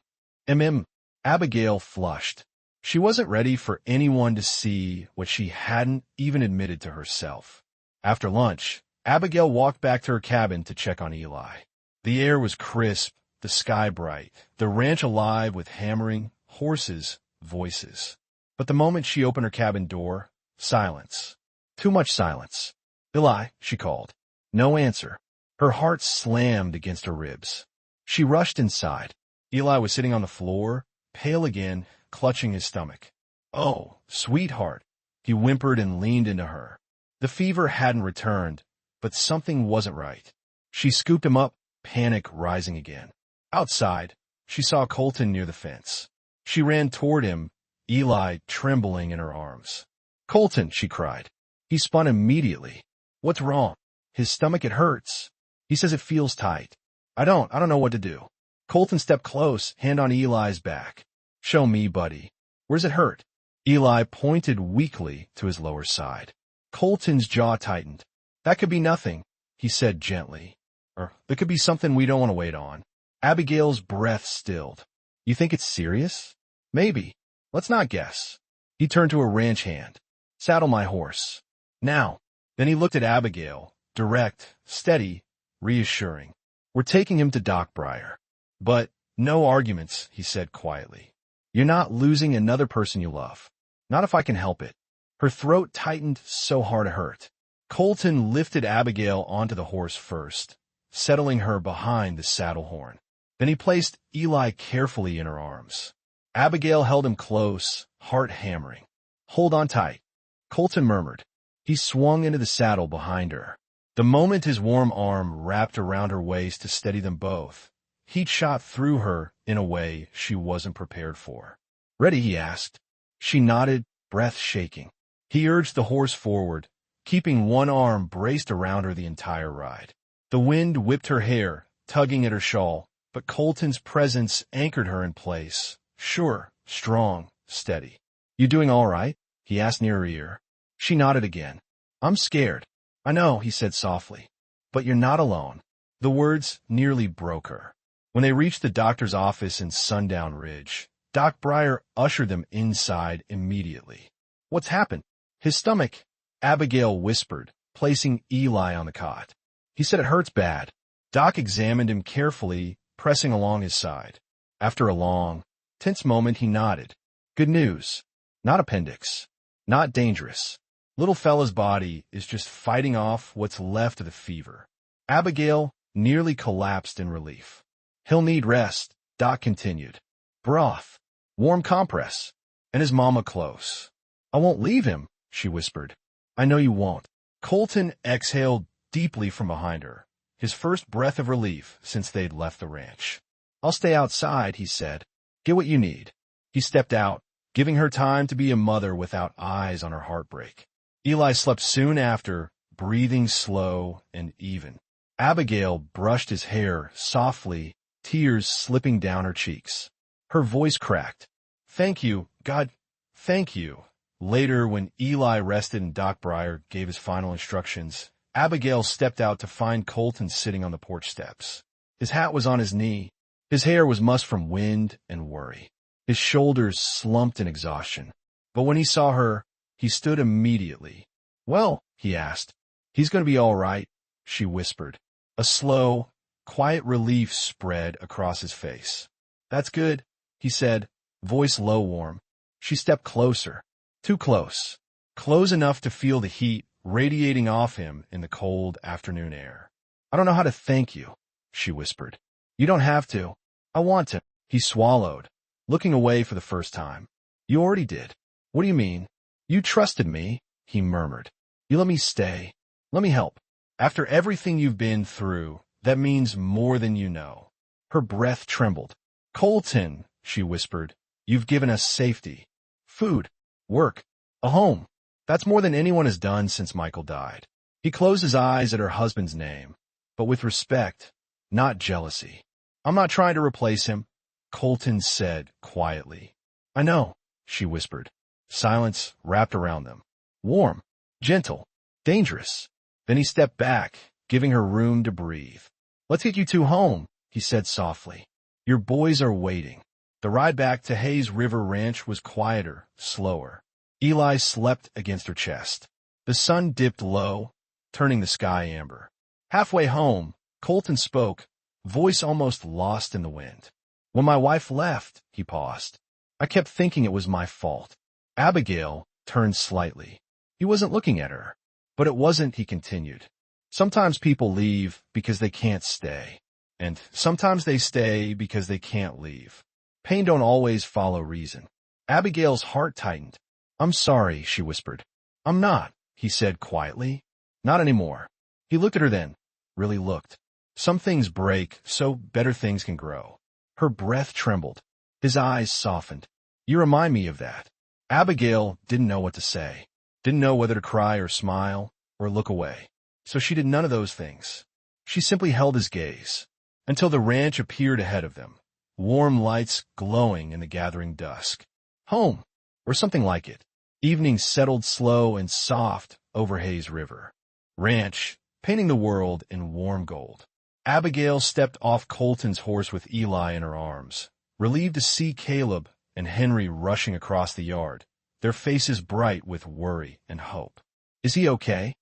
Abigail flushed. She wasn't ready for anyone to see what she hadn't even admitted to herself. After lunch, Abigail walked back to her cabin to check on Eli. The air was crisp, the sky bright, the ranch alive with hammering, horses, voices. But the moment she opened her cabin door, silence. Too much silence. "Eli," she called. No answer. Her heart slammed against her ribs. She rushed inside. Eli was sitting on the floor, pale again, clutching his stomach. "Oh, sweetheart," he whimpered and leaned into her. The fever hadn't returned, but something wasn't right. She scooped him up, panic rising again. Outside, she saw Colton near the fence. She ran toward him, Eli trembling in her arms. "Colton," she cried. He spun immediately. "What's wrong?" "His stomach, it hurts. He says it feels tight. I don't know what to do." Colton stepped close, hand on Eli's back. "Show me, buddy. Where's it hurt?" Eli pointed weakly to his lower side. Colton's jaw tightened. "That could be nothing. he said gently. Or there could be something we don't want to wait on. Abigail's breath stilled. You think it's serious? Maybe. Let's not guess. He turned to a ranch hand. Saddle my horse. Now. Then he looked at Abigail, direct, steady, reassuring. We're taking him to Doc Briar. But no arguments, he said quietly. You're not losing another person you love. Not if I can help it. Her throat tightened so hard it hurt. Colton lifted Abigail onto the horse first, settling her behind the saddle horn. Then he placed Eli carefully in her arms. Abigail held him close, heart hammering. Hold on tight, Colton murmured. He swung into the saddle behind her. The moment his warm arm wrapped around her waist to steady them both, heat shot through her in a way she wasn't prepared for. Ready, he asked. She nodded, breath shaking. He urged the horse forward, keeping one arm braced around her the entire ride. The wind whipped her hair, tugging at her shawl, but Colton's presence anchored her in place, sure, strong, steady. You doing all right? He asked near her ear. She nodded again. I'm scared. I know, he said softly. But you're not alone. The words nearly broke her. When they reached the doctor's office in Sundown Ridge, Doc Briar ushered them inside immediately. What's happened? His stomach, Abigail whispered, placing Eli on the cot. He said it hurts bad. Doc examined him carefully, pressing along his side. After a long, tense moment, he nodded. Good news. Not appendix. Not dangerous. Little fella's body is just fighting off what's left of the fever. Abigail nearly collapsed in relief. He'll need rest, Doc continued. Broth. Warm compress. And his mama close. I won't leave him, she whispered. I know you won't. Colton exhaled deeply from behind her, his first breath of relief since they'd left the ranch. I'll stay outside, he said. Get what you need. He stepped out, giving her time to be a mother without eyes on her heartbreak. Eli slept soon after, breathing slow and even. Abigail brushed his hair softly, tears slipping down her cheeks. Her voice cracked. Thank you, God, thank you. Later, when Eli rested and Doc Briar gave his final instructions, Abigail stepped out to find Colton sitting on the porch steps. His hat was on his knee. His hair was mussed from wind and worry. His shoulders slumped in exhaustion. But when he saw her, he stood immediately. Well, he asked. He's going to be all right, she whispered. A slow, quiet relief spread across his face. That's good, he said, voice low warm. She stepped closer. Too close. Close enough to feel the heat radiating off him in the cold afternoon air. I don't know how to thank you, she whispered. You don't have to. I want to. He swallowed, looking away for the first time. You already did. What do you mean? You trusted me, he murmured. You let me stay. Let me help. After everything you've been through, that means more than you know. Her breath trembled. Colton, she whispered, you've given us safety. Food. Work. A home. That's more than anyone has done since Michael died. He closed his eyes at her husband's name, but with respect, not jealousy. I'm not trying to replace him, Colton said quietly. I know, she whispered. Silence wrapped around them. Warm, gentle, dangerous. Then he stepped back, giving her room to breathe. Let's get you two home, he said softly. Your boys are waiting. The ride back to Hayes River Ranch was quieter, slower. Eli slept against her chest. The sun dipped low, turning the sky amber. Halfway home, Colton spoke, voice almost lost in the wind. When my wife left, he paused. I kept thinking it was my fault. Abigail turned slightly. He wasn't looking at her. But it wasn't, he continued. Sometimes people leave because they can't stay. And sometimes they stay because they can't leave. Pain don't always follow reason. Abigail's heart tightened. I'm sorry, she whispered. I'm not, he said quietly. Not anymore. He looked at her then. Really looked. Some things break, so better things can grow. Her breath trembled. His eyes softened. You remind me of that. Abigail didn't know what to say. Didn't know whether to cry or smile or look away. So she did none of those things. She simply held his gaze until the ranch appeared ahead of them, warm lights glowing in the gathering dusk. Home, or something like it. Evening settled slow and soft over Hayes River. Ranch, painting the world in warm gold. Abigail stepped off Colton's horse with Eli in her arms, relieved to see Caleb and Henry rushing across the yard, their faces bright with worry and hope. "Is he okay?"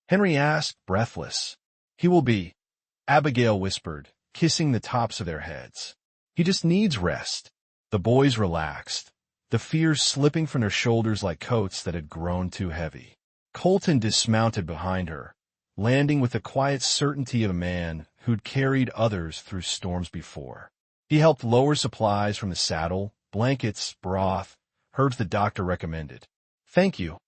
Henry asked, breathless. "He will be," Abigail whispered, kissing the tops of their heads. "He just needs rest." The boys relaxed, the fears slipping from their shoulders like coats that had grown too heavy. Colton dismounted behind her, landing with the quiet certainty of a man who'd carried others through storms before. He helped lower supplies from the saddle, blankets, broth, herbs the doctor recommended. "Thank you,"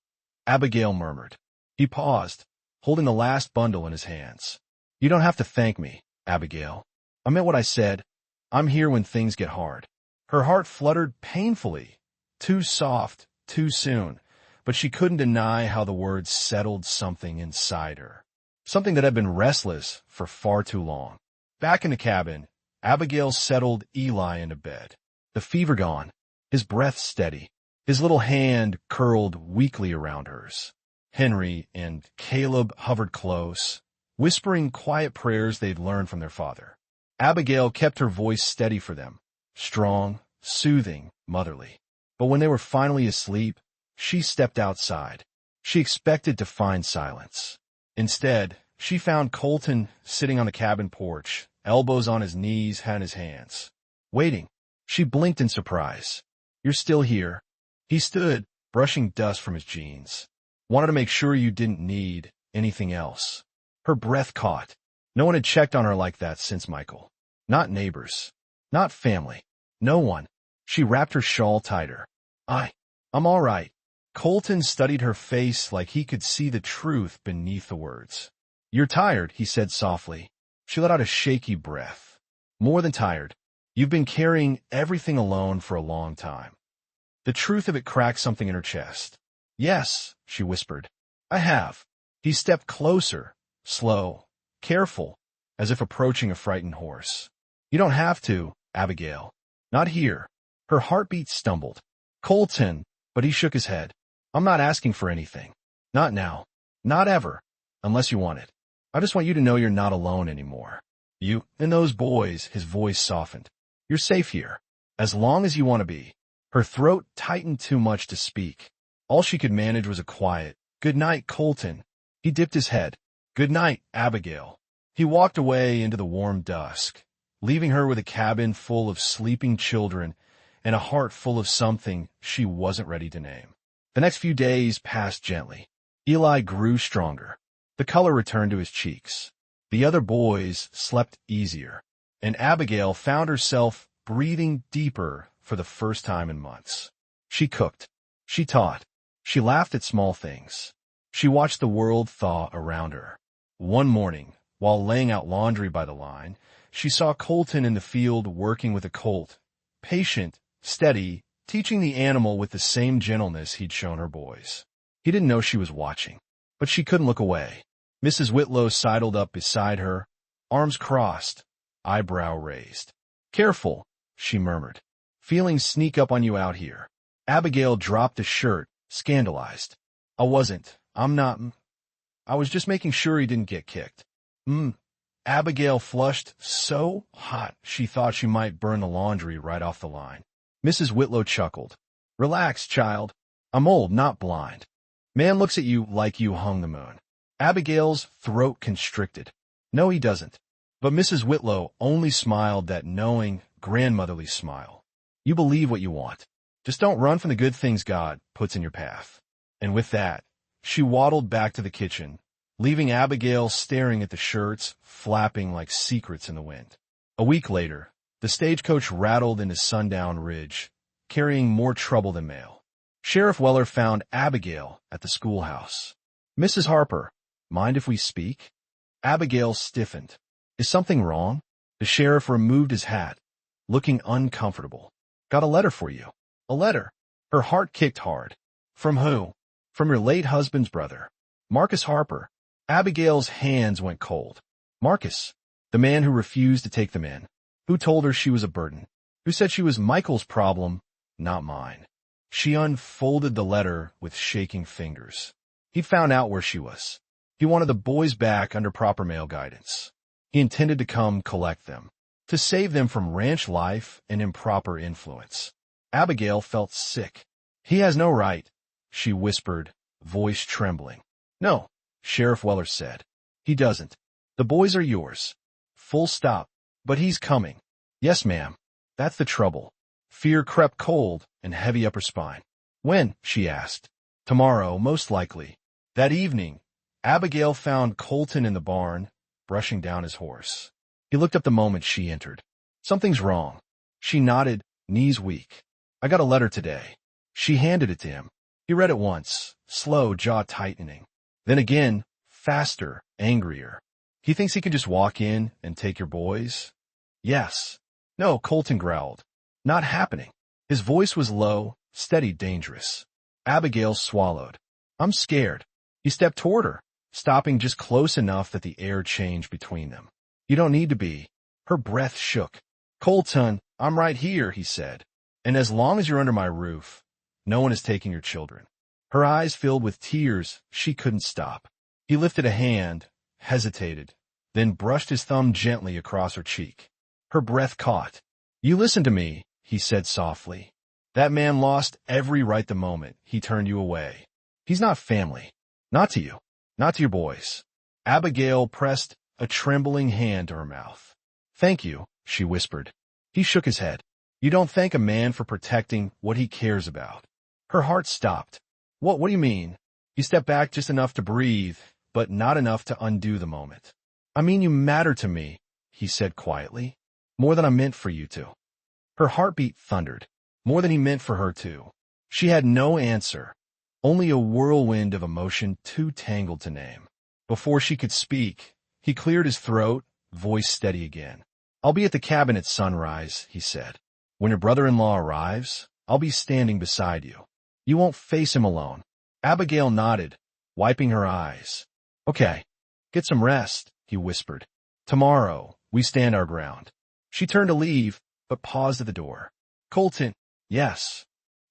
Abigail murmured. He paused, holding the last bundle in his hands. "You don't have to thank me, Abigail. I meant what I said. I'm here when things get hard." Her heart fluttered painfully, too soft, too soon, but she couldn't deny how the words settled something inside her, something that had been restless for far too long. Back in the cabin, Abigail settled Eli into bed. The fever gone, his breath steady, his little hand curled weakly around hers. Henry and Caleb hovered close, whispering quiet prayers they'd learned from their father. Abigail kept her voice steady for them, strong, soothing, motherly. But when they were finally asleep, she stepped outside. She expected to find silence. Instead, she found Colton sitting on the cabin porch, elbows on his knees, head in his hands. Waiting. She blinked in surprise. "You're still here." He stood, brushing dust from his jeans. "Wanted to make sure you didn't need anything else." Her breath caught. No one had checked on her like that since Michael. Not neighbors. Not family. No one. She wrapped her shawl tighter. I'm all right." Colton studied her face like he could see the truth beneath the words. "You're tired," he said softly. She let out a shaky breath. "More than tired. You've been carrying everything alone for a long time." The truth of it cracked something in her chest. "Yes," she whispered. "I have." He stepped closer, slow, careful, as if approaching a frightened horse. "You don't have to, Abigail. Not here." Her heartbeat stumbled. "Colton," but he shook his head. "I'm not asking for anything. Not now. Not ever. Unless you want it. I just want you to know you're not alone anymore. You and those boys," his voice softened. "You're safe here. As long as you want to be." Her throat tightened too much to speak. All she could manage was a quiet, "Good night, Colton." He dipped his head. "Good night, Abigail." He walked away into the warm dusk, leaving her with a cabin full of sleeping children and a heart full of something she wasn't ready to name. The next few days passed gently. Eli grew stronger. The color returned to his cheeks. The other boys slept easier, and Abigail found herself breathing deeper for the first time in months. She cooked. She taught. She laughed at small things. She watched the world thaw around her. One morning, while laying out laundry by the line, she saw Colton in the field working with a colt, patient, steady, teaching the animal with the same gentleness he'd shown her boys. He didn't know she was watching, but she couldn't look away. Mrs. Whitlow sidled up beside her, arms crossed, eyebrow raised. "Careful," she murmured. "Feelings sneak up on you out here." Abigail dropped the shirt, scandalized. I'm not. I was just making sure he didn't get kicked." Abigail flushed so hot she thought she might burn the laundry right off the line. Mrs. Whitlow chuckled. "Relax, child. I'm old, not blind. Man looks at you like you hung the moon." Abigail's throat constricted. "No, he doesn't." But Mrs. Whitlow only smiled that knowing, grandmotherly smile. "You believe what you want. Just don't run from the good things God puts in your path." And with that, she waddled back to the kitchen, leaving Abigail staring at the shirts, flapping like secrets in the wind. A week later, the stagecoach rattled into Sundown Ridge, carrying more trouble than mail. Sheriff Weller found Abigail at the schoolhouse. "Mrs. Harper, mind if we speak?" Abigail stiffened. "Is something wrong?" The sheriff removed his hat, looking uncomfortable. "Got a letter for you." "A letter?" Her heart kicked hard. "From who?" "From your late husband's brother, Marcus Harper." Abigail's hands went cold. Marcus, the man who refused to take them in, who told her she was a burden, who said she was Michael's problem, not mine. She unfolded the letter with shaking fingers. He'd found out where she was. He wanted the boys back under proper male guidance. He intended to come collect them, to save them from ranch life and improper influence. Abigail felt sick. "He has no right," she whispered, voice trembling. "No," Sheriff Weller said. "He doesn't. The boys are yours. Full stop. But he's coming." "Yes, ma'am." That's the trouble. Fear crept cold and heavy up her spine. "When?" she asked. "Tomorrow, most likely." That evening, Abigail found Colton in the barn, brushing down his horse. He looked up the moment she entered. "Something's wrong." She nodded, knees weak. "I got a letter today." She handed it to him. He read it once, slow, jaw tightening. Then again, faster, angrier. "He thinks he can just walk in and take your boys?" "Yes." "No," Colton growled. "Not happening." His voice was low, steady, dangerous. Abigail swallowed. "I'm scared." He stepped toward her, stopping just close enough that the air changed between them. "You don't need to be." Her breath shook. "Colton, I'm right here," he said. "And as long as you're under my roof, no one is taking your children." Her eyes filled with tears. She couldn't stop. He lifted a hand, hesitated, then brushed his thumb gently across her cheek. Her breath caught. "You listen to me," he said softly. "That man lost every right the moment he turned you away. He's not family. Not to you. Not to your boys." Abigail pressed a trembling hand to her mouth. "Thank you," she whispered. He shook his head. "You don't thank a man for protecting what he cares about." Her heart stopped. What do you mean?" He stepped back just enough to breathe, but not enough to undo the moment. "I mean you matter to me," he said quietly. "More than I meant for you to." Her heartbeat thundered. More than he meant for her to. She had no answer, only a whirlwind of emotion too tangled to name. Before she could speak, he cleared his throat, voice steady again. "I'll be at the cabin at sunrise," he said. "When your brother-in-law arrives, I'll be standing beside you. You won't face him alone." Abigail nodded, wiping her eyes. "Okay, get some rest," he whispered. "Tomorrow, we stand our ground." She turned to leave, but paused at the door. "Colton." "Yes."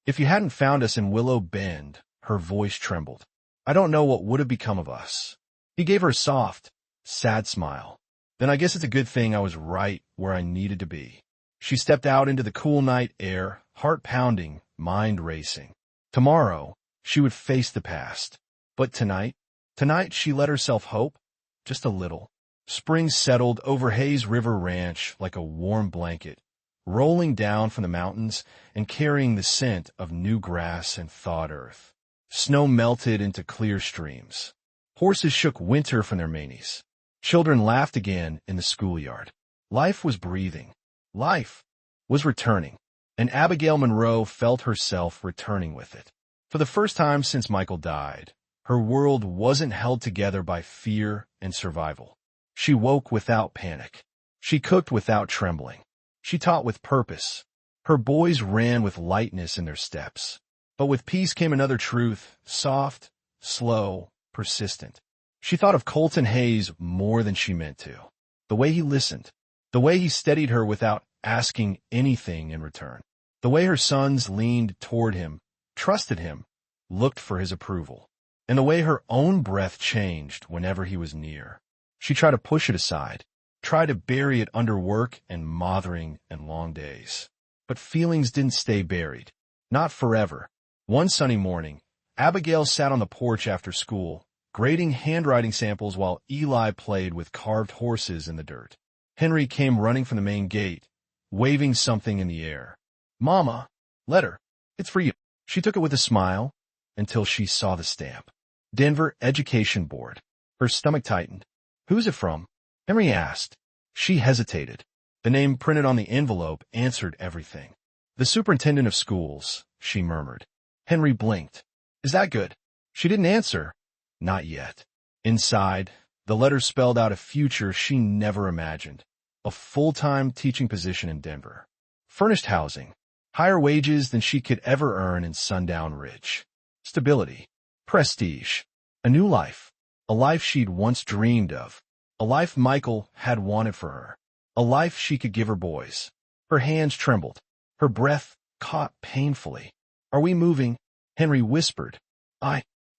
"If you hadn't found us in Willow Bend," her voice trembled, "I don't know what would have become of us." He gave her a soft, sad smile. "Then I guess it's a good thing I was right where I needed to be." She stepped out into the cool night air, heart pounding, mind racing. Tomorrow, she would face the past. But tonight she let herself hope, just a little. Spring settled over Hayes River Ranch like a warm blanket, rolling down from the mountains and carrying the scent of new grass and thawed earth. Snow melted into clear streams. Horses shook winter from their manes. Children laughed again in the schoolyard. Life was breathing. Life was returning. And Abigail Monroe felt herself returning with it. For the first time since Michael died, her world wasn't held together by fear and survival. She woke without panic. She cooked without trembling. She taught with purpose. Her boys ran with lightness in their steps. But with peace came another truth, soft, slow, persistent. She thought of Colton Hayes more than she meant to. The way he listened. The way he steadied her without asking anything in return. The way her sons leaned toward him, trusted him, looked for his approval. And the way her own breath changed whenever he was near. She tried to push it aside, tried to bury it under work and mothering and long days. But feelings didn't stay buried. Not forever. One sunny morning, Abigail sat on the porch after school, grading handwriting samples while Eli played with carved horses in the dirt. Henry came running from the main gate, waving something in the air. "Mama, letter. It's for you." She took it with a smile until she saw the stamp. Denver Education Board. Her stomach tightened. "Who's it from?" Henry asked. She hesitated. The name printed on the envelope answered everything. "The superintendent of schools," she murmured. Henry blinked. "Is that good?" She didn't answer. Not yet. Inside, the letter spelled out a future she never imagined. A full-time teaching position in Denver. Furnished housing. Higher wages than she could ever earn in Sundown Ridge. Stability. Prestige. A new life. A life she'd once dreamed of. A life Michael had wanted for her. A life she could give her boys. Her hands trembled. Her breath caught painfully. "Are we moving?" Henry whispered.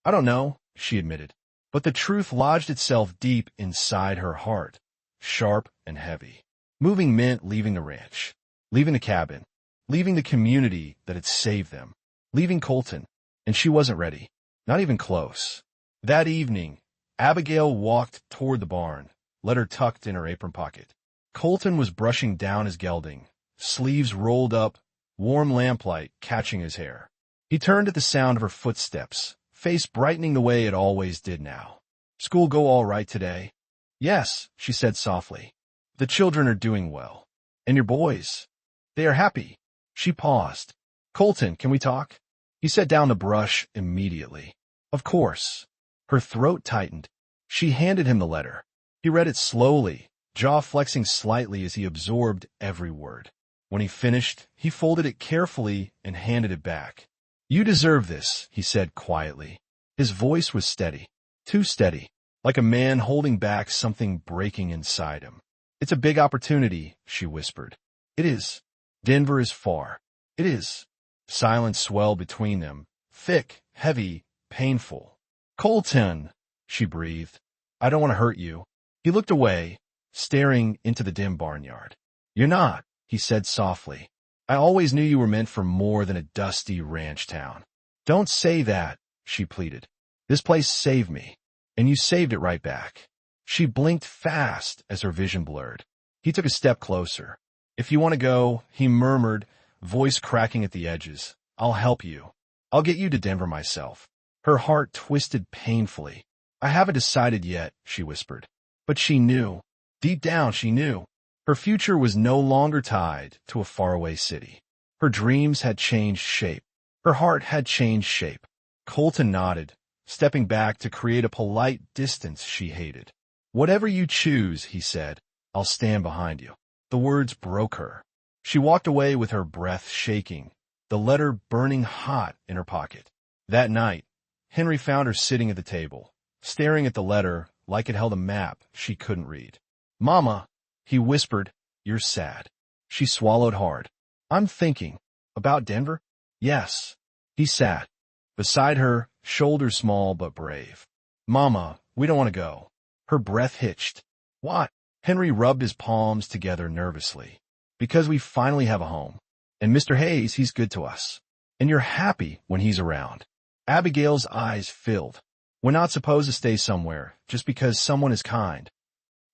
I don't know," she admitted. But the truth lodged itself deep inside her heart, sharp and heavy. Moving meant leaving the ranch, leaving the cabin, leaving the community that had saved them, leaving Colton, and she wasn't ready, not even close. That evening, Abigail walked toward the barn, letter tucked in her apron pocket. Colton was brushing down his gelding, sleeves rolled up, warm lamplight catching his hair. He turned at the sound of her footsteps, face brightening the way it always did now. "School go all right today?" "Yes," she said softly. "The children are doing well. And your boys? They are happy." She paused. "Colton, can we talk?" He set down the brush immediately. "Of course." Her throat tightened. She handed him the letter. He read it slowly, jaw flexing slightly as he absorbed every word. When he finished, he folded it carefully and handed it back. "You deserve this," he said quietly. His voice was steady, too steady, like a man holding back something breaking inside him. "It's a big opportunity," she whispered. "It is. Denver is far. It is." Silence swelled between them, thick, heavy, painful. "Colton," she breathed. "I don't want to hurt you." He looked away, staring into the dim barnyard. "You're not," he said softly. "I always knew you were meant for more than a dusty ranch town." "Don't say that," she pleaded. "This place saved me, and you saved it right back." She blinked fast as her vision blurred. He took a step closer. "If you want to go," he murmured, voice cracking at the edges, "I'll help you. I'll get you to Denver myself." Her heart twisted painfully. "I haven't decided yet," she whispered. But she knew. Deep down, she knew. Her future was no longer tied to a faraway city. Her dreams had changed shape. Her heart had changed shape. Colton nodded, stepping back to create a polite distance she hated. "Whatever you choose," he said, "I'll stand behind you." The words broke her. She walked away with her breath shaking, the letter burning hot in her pocket. That night, Henry found her sitting at the table, staring at the letter like it held a map she couldn't read. "Mama," he whispered, "you're sad." She swallowed hard. "I'm thinking. About Denver?" "Yes." He sat beside her, shoulders small but brave. "Mama, we don't want to go." Her breath hitched. "What?" Henry rubbed his palms together nervously. "Because we finally have a home. And Mr. Hayes, he's good to us. And you're happy when he's around." Abigail's eyes filled. "We're not supposed to stay somewhere just because someone is kind."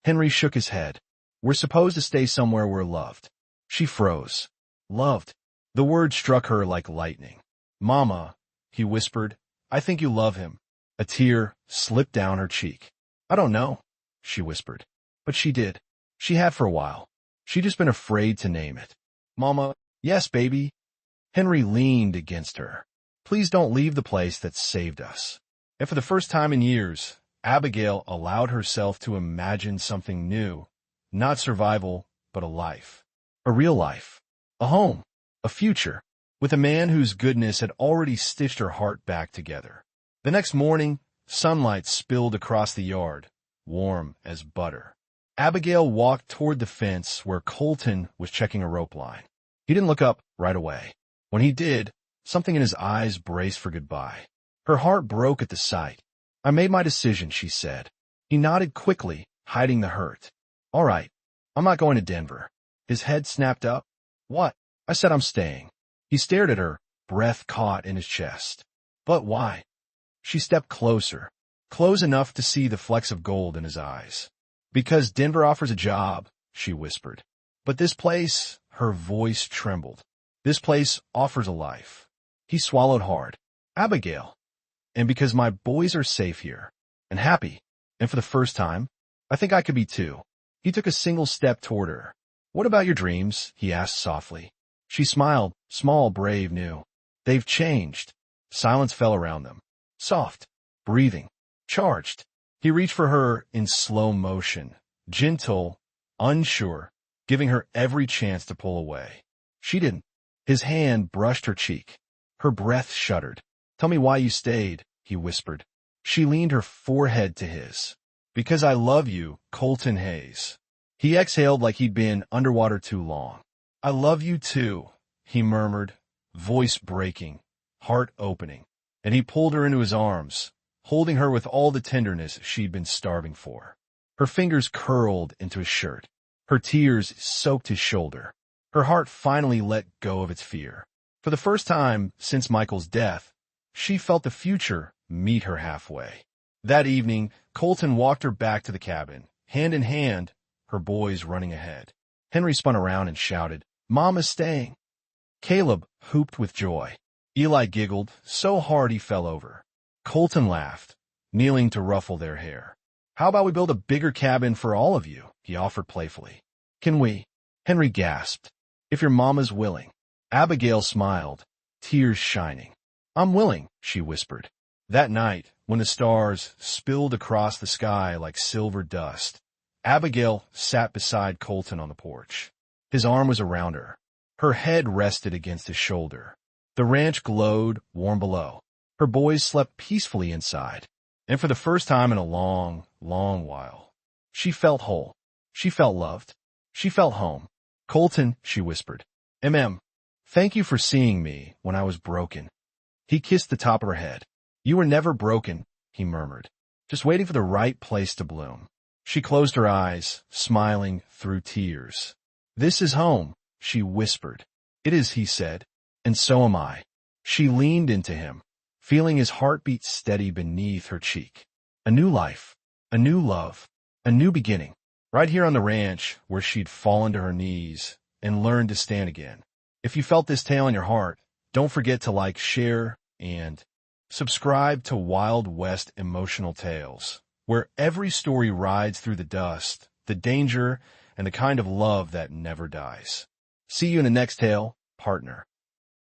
Henry shook his head. "We're supposed to stay somewhere we're loved." She froze. "Loved." The word struck her like lightning. "Mama," he whispered, "I think you love him." A tear slipped down her cheek. "I don't know," she whispered. But she did. She had for a while. She'd just been afraid to name it. "Mama, yes, baby." Henry leaned against her. "Please don't leave the place that saved us." And for the first time in years, Abigail allowed herself to imagine something new. Not survival, but a life. A real life. A home. A future. With a man whose goodness had already stitched her heart back together. The next morning, sunlight spilled across the yard, warm as butter. Abigail walked toward the fence where Colton was checking a rope line. He didn't look up right away. When he did, something in his eyes braced for goodbye. Her heart broke at the sight. "I made my decision," she said. He nodded quickly, hiding the hurt. "All right. I'm not going to Denver." His head snapped up. "What?" I said, "I'm staying." He stared at her, breath caught in his chest. "But why?" She stepped closer, close enough to see the flecks of gold in his eyes. "Because Denver offers a job," she whispered. "But this place," her voice trembled, "this place offers a life." He swallowed hard. "Abigail." "And because my boys are safe here, and happy, and for the first time, I think I could be too." He took a single step toward her. "What about your dreams?" he asked softly. She smiled, small, brave, new. "They've changed." Silence fell around them. Soft, breathing, charged. He reached for her in slow motion, gentle, unsure, giving her every chance to pull away. She didn't. His hand brushed her cheek. Her breath shuddered. "Tell me why you stayed," he whispered. She leaned her forehead to his. "Because I love you, Colton Hayes." He exhaled like he'd been underwater too long. "I love you too," he murmured, voice breaking, heart opening. And he pulled her into his arms, holding her with all the tenderness she'd been starving for. Her fingers curled into his shirt. Her tears soaked his shoulder. Her heart finally let go of its fear. For the first time since Michael's death, she felt the future meet her halfway. That evening, Colton walked her back to the cabin, hand in hand, her boys running ahead. Henry spun around and shouted, "Mama's staying." Caleb whooped with joy. Eli giggled so hard he fell over. Colton laughed, kneeling to ruffle their hair. "How about we build a bigger cabin for all of you?" he offered playfully. "Can we?" Henry gasped. "If your mama's willing." Abigail smiled, tears shining. "I'm willing," she whispered. That night, when the stars spilled across the sky like silver dust, Abigail sat beside Colton on the porch. His arm was around her. Her head rested against his shoulder. The ranch glowed warm below. Her boys slept peacefully inside. And for the first time in a long, long while, she felt whole. She felt loved. She felt home. "Colton," she whispered. Thank you for seeing me when I was broken." He kissed the top of her head. "You were never broken," he murmured, "just waiting for the right place to bloom." She closed her eyes, smiling through tears. "This is home," she whispered. "It is," he said, "and so am I." She leaned into him, feeling his heartbeat steady beneath her cheek. A new life, a new love, a new beginning. Right here on the ranch, where she'd fallen to her knees and learned to stand again. If you felt this tale in your heart, don't forget to like, share, and subscribe to Wild West Emotional Tales, where every story rides through the dust, the danger, and the kind of love that never dies. See you in the next tale, partner.